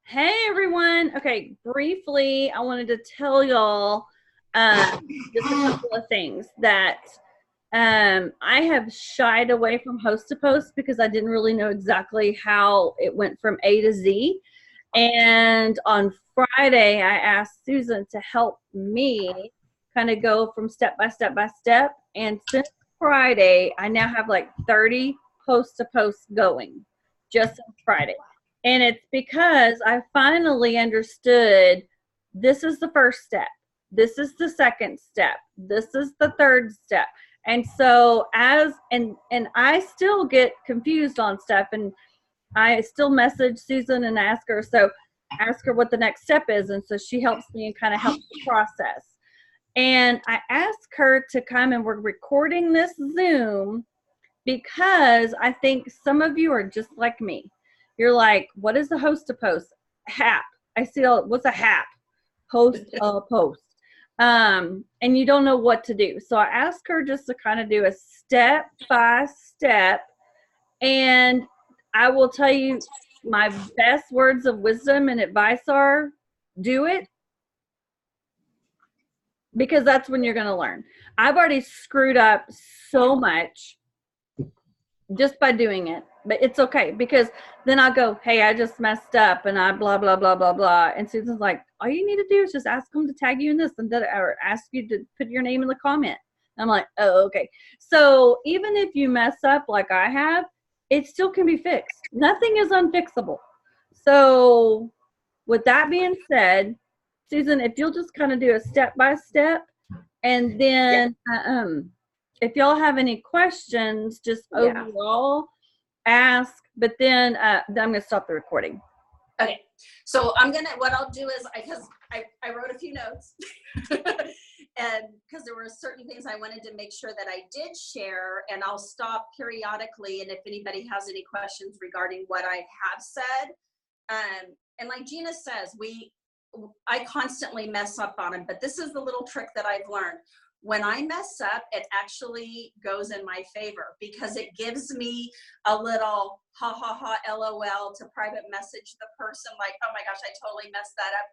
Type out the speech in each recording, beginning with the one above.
Hey everyone. Okay, briefly, I wanted to tell y'all just a couple of things that I have shied away from host to post because I didn't really know exactly how it went from A to Z. And on Friday, I asked Susan to help me kind of go from step by step by step. And since Friday, I now have like 30 host to post going just since Friday. And it's because I finally understood this is the first step. This is the second step. This is the third step. And so and I still get confused on stuff, and I still message Susan and ask her what the next step is, and so she helps me and kind of helps the process. And I asked her to come, and we're recording this Zoom because I think some of you are just like me. You're like, what is the host to post? HAP. I see what's a HAP? Host a post. And you don't know what to do. So I asked her just to kind of do a step by step. And I will tell you my best words of wisdom and advice are do it, because that's when you're going to learn. I've already screwed up so much just by doing it, but it's okay, because then I'll go, hey, I just messed up and I blah blah blah blah blah, and Susan's like, all you need to do is just ask them to tag you in this and that, or ask you to put your name in the comment. And I'm like, oh, okay. So even if you mess up like I have, it still can be fixed. Nothing is unfixable. So with that being said, Susan, if you'll just kind of do a step by step, and then if y'all have any questions, just overall ask. But then I'm going to stop the recording. Okay, so what I'll do is, because I wrote a few notes, and because there were certain things I wanted to make sure that I did share, and I'll stop periodically, and if anybody has any questions regarding what I have said, and like Gina says, I constantly mess up on them, but this is the little trick that I've learned. When I mess up, it actually goes in my favor, because it gives me a little ha ha ha LOL to private message the person, like, oh my gosh, I totally messed that up.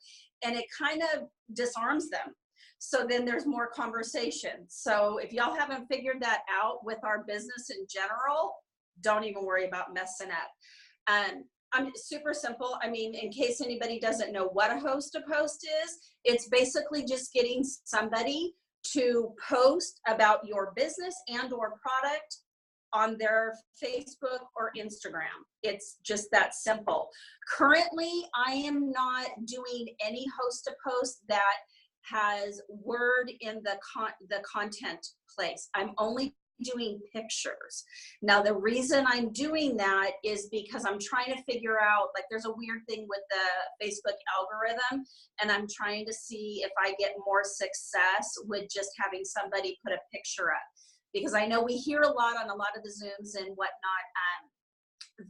And it kind of disarms them. So then there's more conversation. So if y'all haven't figured that out with our business in general, don't even worry about messing up. I'm super simple. I mean, in case anybody doesn't know what a host to post is, it's basically just getting somebody to post about your business and or product on their Facebook or Instagram. It's just that simple. Currently, I am not doing any host to post that has word in the content place. I'm only doing pictures. Now, the reason I'm doing that is because I'm trying to figure out, like, there's a weird thing with the Facebook algorithm, and I'm trying to see if I get more success with just having somebody put a picture up. Because I know we hear a lot on a lot of the Zooms and whatnot,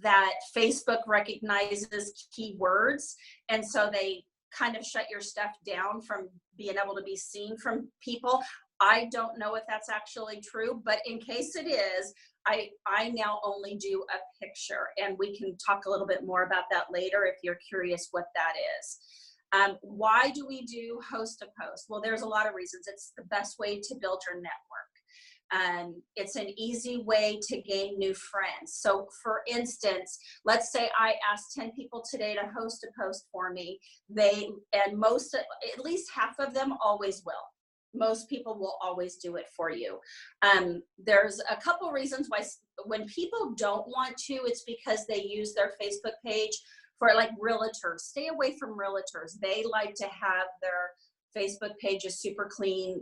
that Facebook recognizes keywords, and so they kind of shut your stuff down from being able to be seen from people. I don't know if that's actually true, but in case it is, I now only do a picture, and we can talk a little bit more about that later if you're curious what that is. Why do we do host to post? Well, there's a lot of reasons. It's the best way to build your network. It's an easy way to gain new friends. So for instance, let's say I asked 10 people today to host a post for me. At least half of them always will. Most people will always do it for you. There's a couple reasons why. When people don't want to, it's because they use their Facebook page for, like, realtors. Stay away from realtors. They like to have their Facebook pages super clean,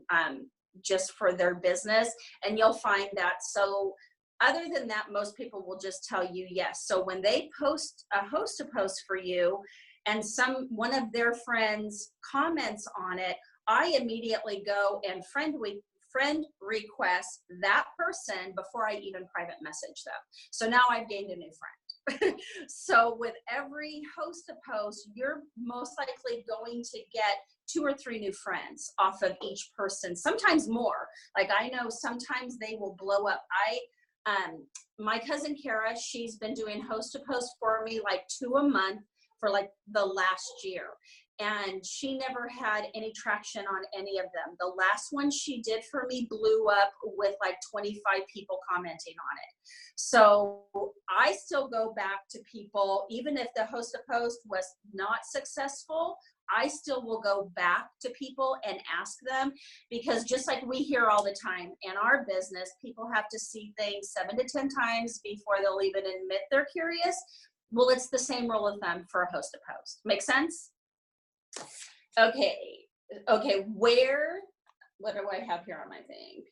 just for their business, and you'll find that. So other than that, most people will just tell you yes. So when they post a host to post for you and one of their friends comments on it, I immediately go and friend request that person before I even private message them. So now I've gained a new friend. So with every host to post, you're most likely going to get 2 or 3 new friends off of each person, sometimes more. Like, I know sometimes they will blow up. My cousin Kara, she's been doing host to post for me like 2 a month for like the last year. And she never had any traction on any of them. The last one she did for me blew up with like 25 people commenting on it. So I still go back to people, even if the host a post was not successful, I still will go back to people and ask them, because just like we hear all the time in our business, people have to see things 7 to 10 times before they'll even admit they're curious. Well, it's the same rule of thumb for a host a post. Make sense? Okay, what do I have here on my thing?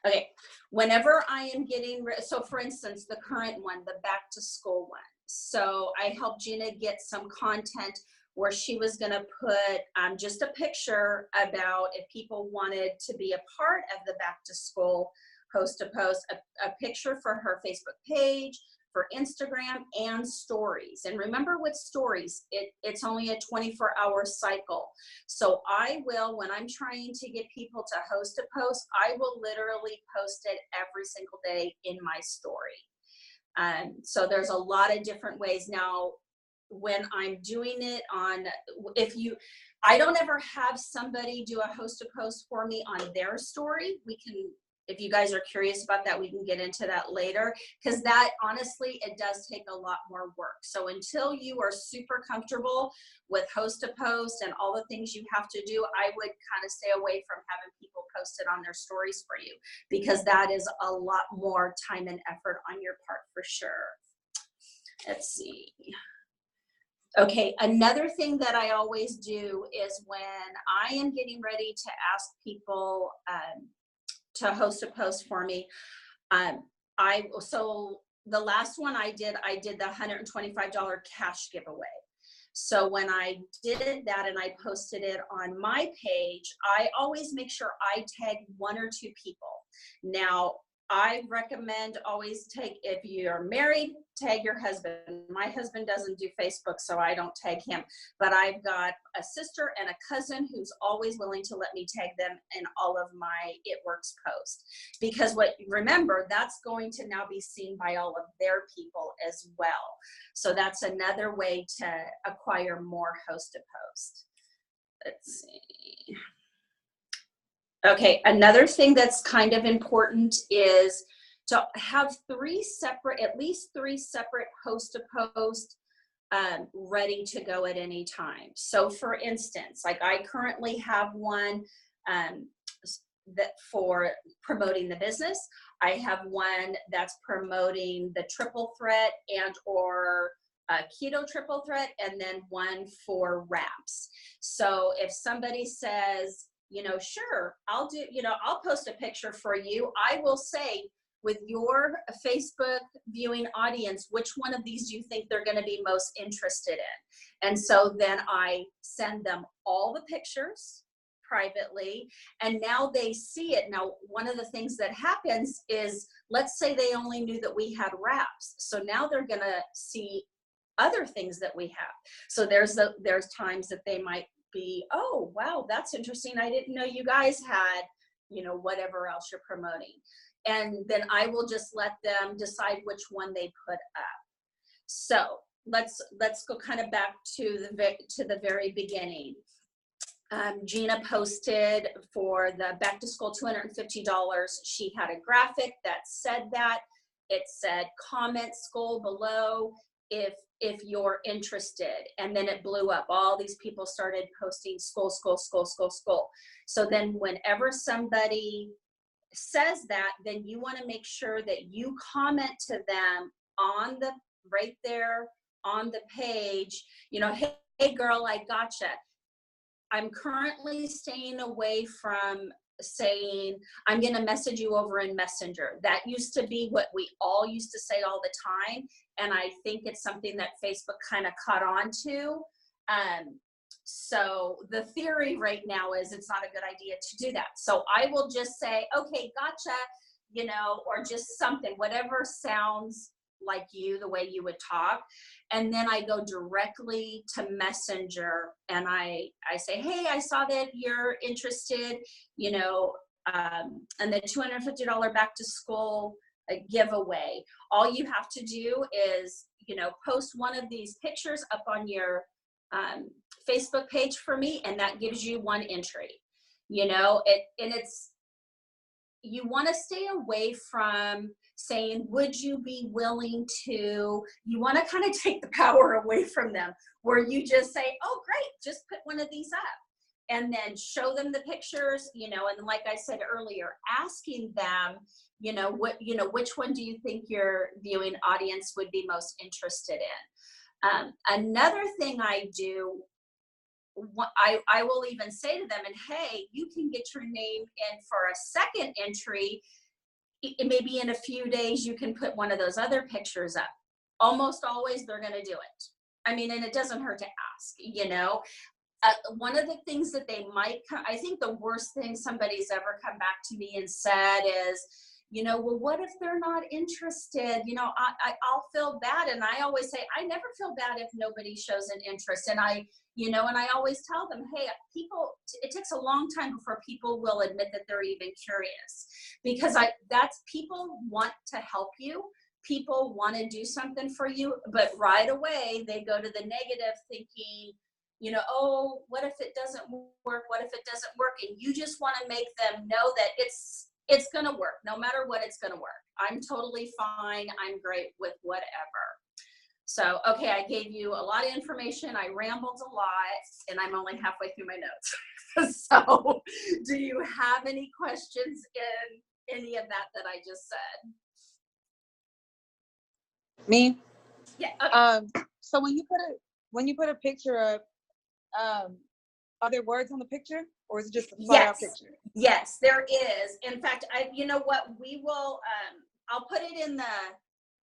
Okay, whenever I am getting, so for instance, the current one, the back to school one. So I helped Gina get some content where she was gonna put just a picture about, if people wanted to be a part of the back to school host a post, a picture for her Facebook page, for Instagram, and stories. And remember with stories, it's only a 24-hour cycle. So I will, when I'm trying to get people to host a post, I will literally post it every single day in my story. So there's a lot of different ways. Now, when I'm doing it on, I don't ever have somebody do a host a post for me on their story. We can, if you guys are curious about that, we can get into that later, because that, honestly, it does take a lot more work. So until you are super comfortable with host a post and all the things you have to do, I would kind of stay away from having people post it on their stories for you, because that is a lot more time and effort on your part for sure. Let's see. Okay, another thing that I always do is when I am getting ready to ask people to host a post for me, so the last one I did the $125 cash giveaway. So when I did that and I posted it on my page, I always make sure I tag 1 or 2 people. Now, I recommend always if you're married, tag your husband. My husband doesn't do Facebook, so I don't tag him. But I've got a sister and a cousin who's always willing to let me tag them in all of my It Works posts. Because remember, that's going to now be seen by all of their people as well. So that's another way to acquire more host a post. Let's see. Okay, another thing that's kind of important is to have at least three separate host to post ready to go at any time. So for instance, like I currently have one that for promoting the business. I have one that's promoting the triple threat and or keto triple threat, and then one for wraps. So if somebody says, sure, I'll post a picture for you, I will say, with your Facebook viewing audience, which one of these do you think they're going to be most interested in? And so then I send them all the pictures privately, and now they see it. Now, one of the things that happens is, let's say they only knew that we had wraps. So now they're going to see other things that we have. So there's times that they might be, oh, wow, that's interesting. I didn't know you guys had, whatever else you're promoting. And then I will just let them decide which one they put up. So let's go kind of back to the very beginning. Gina posted for the back to school $250. She had a graphic that said that. It said, comment school below if you're interested. And then it blew up. All these people started posting school, school, school, school, school. So then whenever somebody says that, then you want to make sure that you comment to them right there on the page, hey girl, I gotcha. I'm currently staying away from saying, I'm going to message you over in Messenger. That used to be what we all used to say all the time. And I think it's something that Facebook kind of caught on to. So the theory right now is it's not a good idea to do that. So I will just say, okay, gotcha, or just something, whatever sounds like you, the way you would talk. And then I go directly to Messenger and I say, hey, I saw that you're interested, and the $250 back to school a giveaway. All you have to do is, you know, post one of these pictures up on your Facebook page for me, and that gives you one entry. You know, you want to stay away from saying, would you be willing to, you want to kind of take the power away from them, where you just say, oh, great, just put one of these up. And then show them the pictures, you know, and like I said earlier, asking them, you know, which one do you think your viewing audience would be most interested in? Another thing I do, I will even say to them, and hey, you can get your name in for a second entry. Maybe in a few days, you can put one of those other pictures up. Almost always they're going to do it. I mean, and it doesn't hurt to ask, you know. One of the things that they might, I think the worst thing somebody's ever come back to me and said is, you know, well, what if they're not interested? You know, I'll feel bad. And I always say, I never feel bad if nobody shows an interest. And you know, and I always tell them, hey, it takes a long time before people will admit that they're even curious, because people want to help you. People want to do something for you, but right away they go to the negative thinking, you know, oh, what if it doesn't work? What if it doesn't work? And you just want to make them know that it's going to work. No matter what, it's going to work. I'm totally fine. I'm great with whatever. So, okay, I gave you a lot of information. I rambled a lot, and I'm only halfway through my notes. So, do you have any questions in any of that I just said? Me? Yeah. Okay. So when you put a picture up, are there words on the picture, or is it just a flat-out picture? Yes, there is. In fact, you know what? We will. I'll put it in the.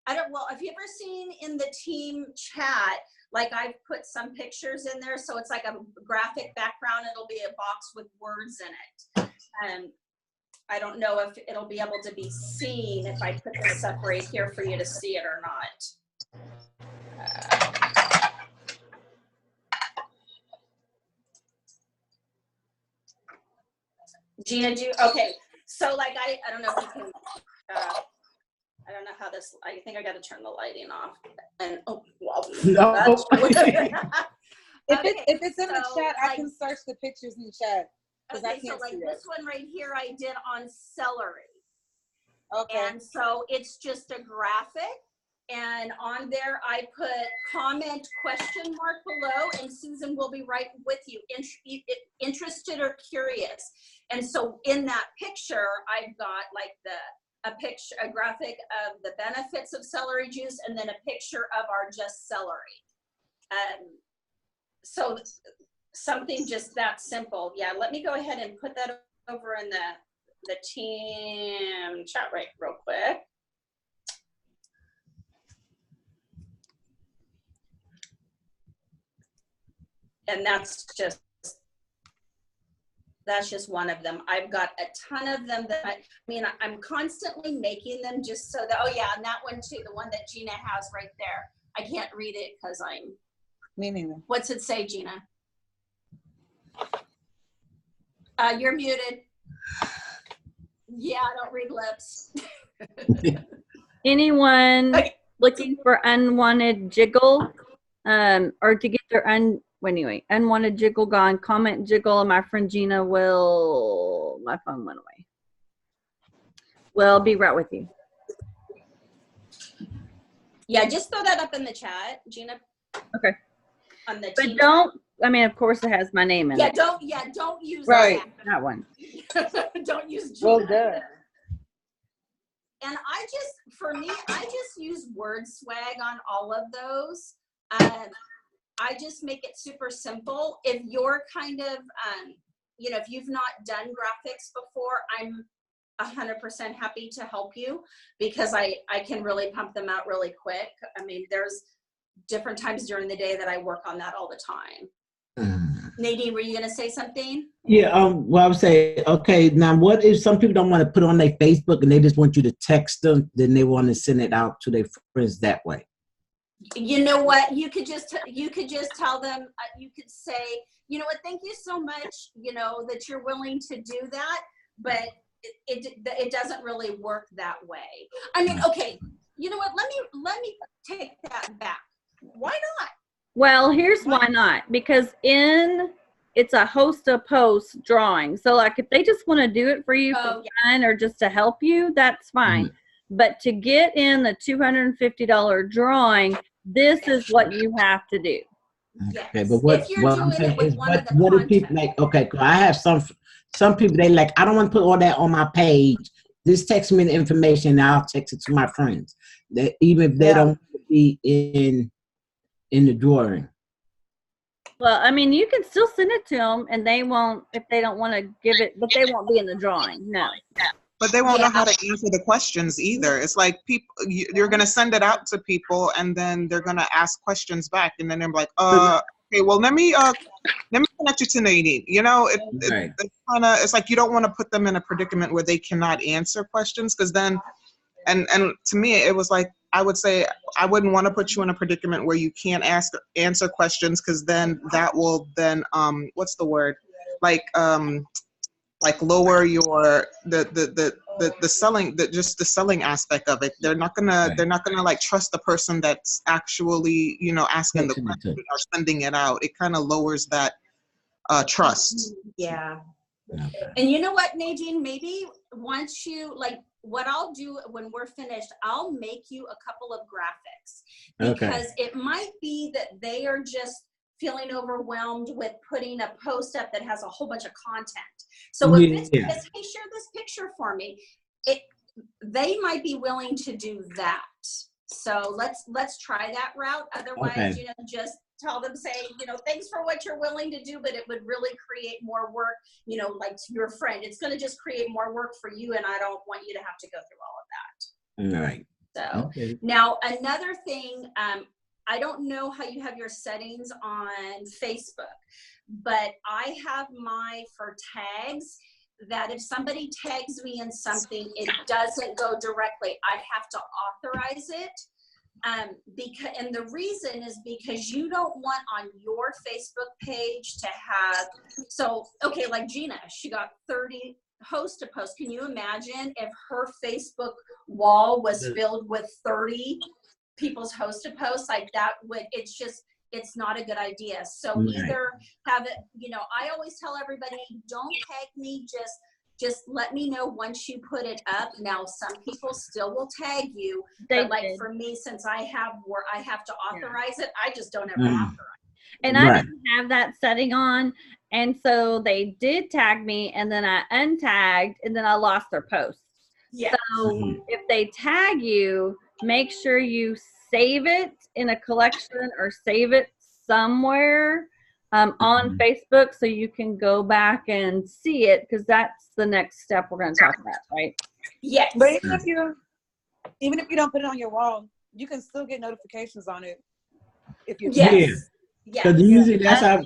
Have you ever seen in the team chat? Like, I've put some pictures in there, so it's like a graphic background. It'll be a box with words in it. I don't know if it'll be able to be seen if I put this up right here for you to see it or not. Gina, okay. So like, I don't know if you can, I don't know how this, I think I got to turn the lighting off. And, oh, wow. No. Okay, if it's in the chat, like, I can search the pictures in the chat. Okay, so like this one right here, I did on celery. Okay. And so it's just a graphic. And on there, I put comment question mark below, and Susan will be right with you, interested or curious. And so in that picture, I've got like a graphic of the benefits of celery juice, and then a picture of our just celery. So something just that simple. Yeah, let me go ahead and put that over in the team chat right real quick. And that's just one of them. I've got a ton of them that I'm constantly making them just so that, oh yeah, and that one too, the one that Gina has right there. I can't read it because I'm. Me neither. What's it say, Gina? You're muted. Yeah, I don't read lips. Anyone looking for unwanted jiggle, or to get their unwanted jiggle gone, comment jiggle, and my friend Gina will, my phone went away. We'll be right with you. Yeah, just throw that up in the chat, Gina. Okay. On the but don't, of course it has my name in it. Don't use that one. Don't use Gina. Well done. And I just use word swag on all of those. I just make it super simple. If you're kind of, if you've not done graphics before, I'm 100% happy to help you, because I can really pump them out really quick. I mean, there's different times during the day that I work on that all the time. Nadine, were you going to say something? Yeah, well, I would say, okay, now what if some people don't want to put on their Facebook and they just want you to text them, then they want to send it out to their friends that way? You know what? You could just tell them, you could say, you know what, thank you so much, that you're willing to do that, but it doesn't really work that way. I mean, okay, you know what? Let me take that back. Why not? Well, here's why not. Because it's a host a post drawing. So like if they just want to do it for you for fun or just to help you, that's fine. Mm-hmm. But to get in the $250 drawing, this is what you have to do. Yes. Okay, but what I'm saying is, what do people like? Okay, 'cause I have some people, they like, I don't want to put all that on my page. Just text me the information and I'll text it to my friends. That even if they don't be in the drawing. Well, I mean, you can still send it to them, and they won't, if they don't want to give it, but they won't be in the drawing. No. But they won't know how to answer the questions either. It's like people, you're going to send it out to people, and then they're going to ask questions back, and then they're like, okay, well, let me connect you to Nadine. You know, it's kind of, it's like you don't want to put them in a predicament where they cannot answer questions, because then, and to me, it was like, I would say I wouldn't want to put you in a predicament where you can't answer questions, because then that will then what's the word, like lower your the selling, just the selling aspect of it. They're not gonna like trust the person that's actually, you know, asking the question or sending it out. It kind of lowers that trust. Yeah. And you know what, Nadine, maybe once you, like, what I'll do when we're finished, I'll make you a couple of graphics, because it might be that they are just feeling overwhelmed with putting a post up that has a whole bunch of content. So if it's hey, share this picture for me, they might be willing to do that. So let's try that route. Otherwise, you know, just tell them, say, you know, thanks for what you're willing to do, but it would really create more work, you know, like to your friend. It's going to just create more work for you, and I don't want you to have to go through all of that. Right. So now another thing, I don't know how you have your settings on Facebook, but I have my for tags, that if somebody tags me in something, it doesn't go directly. I have to authorize it. Because, and the reason is because you don't want on your Facebook page to have, so, okay, like Gina, she got 30 host to post. Can you imagine if her Facebook wall was filled with 30 people's host to post? Like that would, it's not a good idea. So either have it, you know, I always tell everybody, don't tag me, just let me know once you put it up. Now, some people still will tag you, but like for me, since I have where I have to authorize it, I just don't ever authorize it. And I didn't have that setting on, and so they did tag me, and then I untagged, and then I lost their post. Yeah. So if they tag you, make sure you save it in a collection or save it somewhere on Facebook, so you can go back and see it, because that's the next step we're going to talk about, right? Yes. But even if you don't put it on your wall, you can still get notifications on it. If you usually that's how,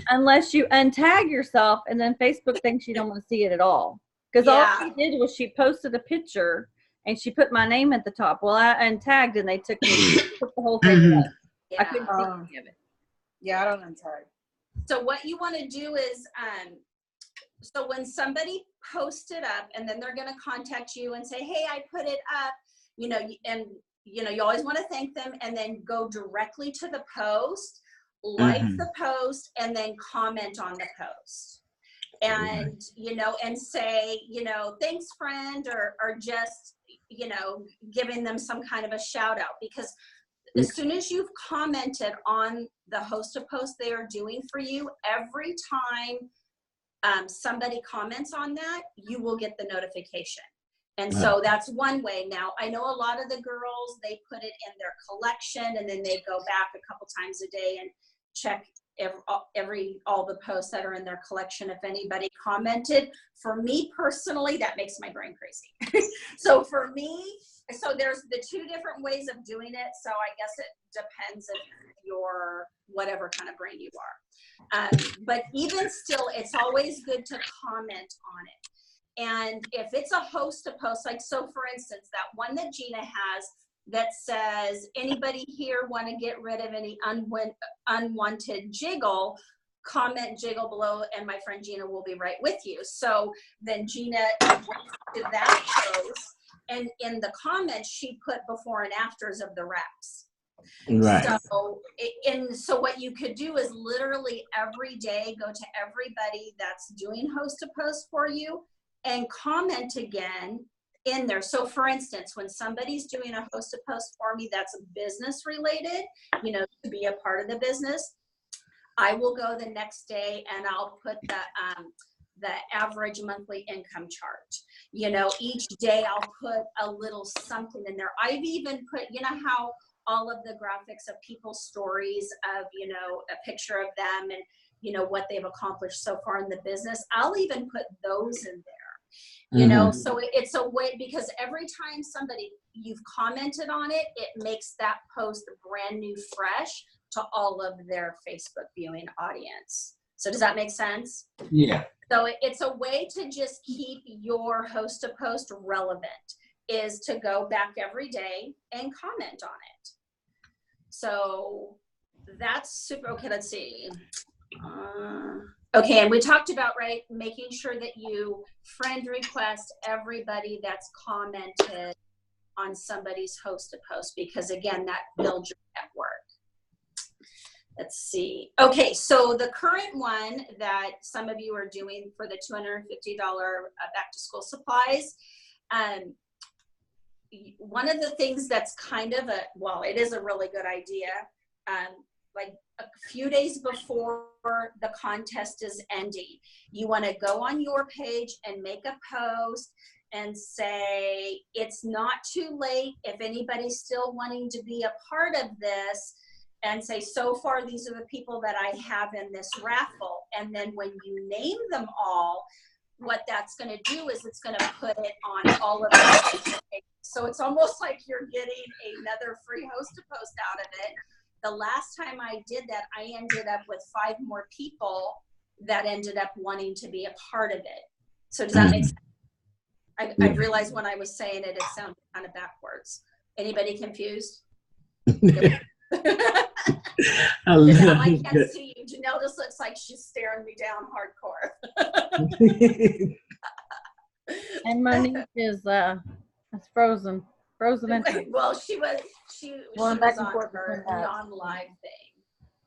unless you untag yourself, and then Facebook thinks you don't want to see it at all. Because all she did was she posted a picture and she put my name at the top. Well, I untagged, and they took the whole thing up. I couldn't see any of it. Yeah, I don't untag. So what you want to do is, so when somebody posts it up, and then they're going to contact you and say, hey, I put it up, you know, and, you know, you always want to thank them, and then go directly to the post, like the post, and then comment on the post. And, you know, and say, you know, thanks, friend, or just, you know, giving them some kind of a shout out, because as soon as you've commented on the host of post they are doing for you, every time somebody comments on that, you will get the notification. And so that's one way. Now, I know a lot of the girls, they put it in their collection, and then they go back a couple times a day and check all the posts that are in their collection, if anybody commented. For me personally, that makes my brain crazy. So for me, so there's the two different ways of doing it. So I guess it depends if you're whatever kind of brain you are. But even still, it's always good to comment on it. And if it's a host to post, like, so for instance, that one that Gina has that says, anybody here want to get rid of any unwanted jiggle? comment jiggle below and my friend Gina will be right with you. So then Gina did that post, and in the comments she put before and afters of the reps. Right. So what you could do is literally every day go to everybody that's doing host to post for you and comment again in there. So for instance, when somebody's doing a host to post for me that's business related, you know, to be a part of the business, I will go the next day and I'll put the average monthly income chart. You know, each day I'll put a little something in there. I've even put, you know how all of the graphics of people's stories of, you know, a picture of them and, you know, what they've accomplished so far in the business. I'll even put those in there, you know, so it's a way, because every time you've commented on it, it makes that post brand new, fresh to all of their Facebook viewing audience. So does that make sense? Yeah. So it's a way to just keep your host to post relevant, is to go back every day and comment on it. So that's super. Okay, let's see. Okay, and we talked about, right, making sure that you friend request everybody that's commented on somebody's host to post, because again, that builds your network. Let's see. Okay, so the current one that some of you are doing for the $250 back to school supplies, one of the things that's kind of it is a really good idea, like a few days before the contest is ending, you want to go on your page and make a post and say, it's not too late if anybody's still wanting to be a part of this, and say, so far, these are the people that I have in this raffle. And then when you name them all, what that's going to do is it's going to put it on all of them. So it's almost like you're getting another free host to post out of it. The last time I did that, I ended up with 5 more people that ended up wanting to be a part of it. So does that make sense? I realized when I was saying it, it sounded kind of backwards. Anybody confused? I can't see you. Janelle just looks like she's staring me down hardcore. And Monique is frozen. Well, she was on her non-live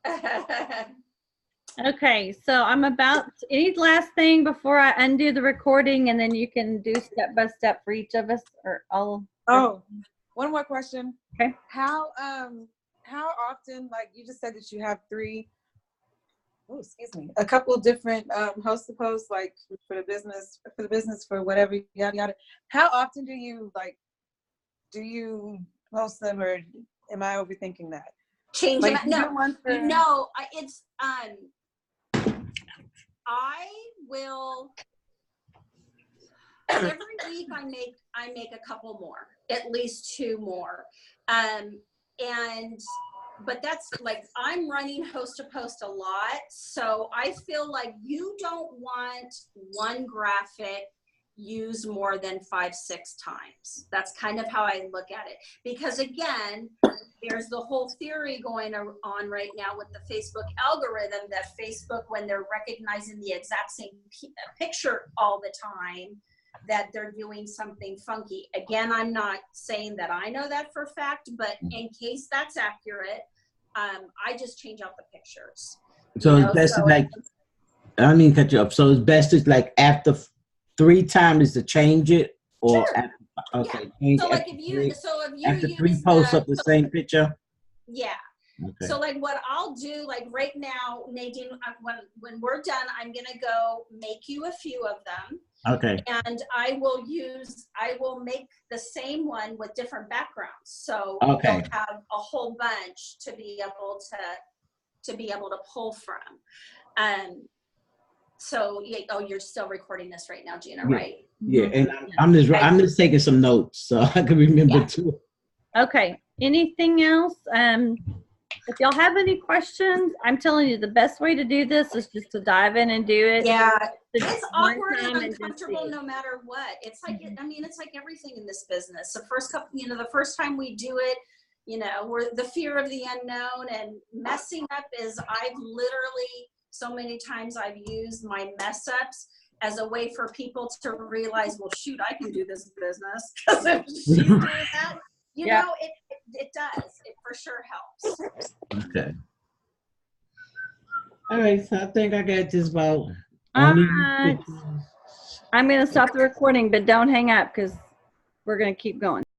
thing. Okay, so I'm about any last thing before I undo the recording, and then you can do step by step for each of us, or all. Oh, one more question. Okay. How often, like you just said that you have a couple different host to post, like for the business for whatever, yada yada. How often do you post them, or am I overthinking that? Change like, them. No, it's I will every week I make a couple more, at least 2 more. But that's like, I'm running host to post a lot. So I feel like you don't want one graphic used more than 5-6 times. That's kind of how I look at it. Because again, there's the whole theory going on right now with the Facebook algorithm, that Facebook, when they're recognizing the exact same picture all the time, that they're doing something funky. Again, I'm not saying that I know that for a fact, but in case that's accurate, I just change out the pictures. So it's best to, like, I don't mean to cut you up. So it's best to, like, after 3 times is to change it, or sure. after, okay. Yeah. So like if you after 3 posts of the same picture. Yeah. Okay. So like what I'll do, like right now, Nadine, when we're done, I'm gonna go make you a few of them. Okay. And I will make the same one with different backgrounds. So okay, you'll have a whole bunch to be able to pull from. So yeah, oh, you're still recording this right now, Gina, yeah. right? Yeah, and I'm just taking some notes so I can remember too. Okay. Anything else? If y'all have any questions, I'm telling you, the best way to do this is just to dive in and do it. Yeah, it's awkward and uncomfortable no matter what. It's like, I mean, it's like everything in this business. The first time we do it, we're the fear of the unknown, and messing up is, I've literally so many times I've used my mess ups as a way for people to realize, well, shoot, I can do this business because if she's doing that, you know, it does. It for sure helps. Okay. All right, so I think I got this about. I'm going to stop the recording, but don't hang up because we're going to keep going.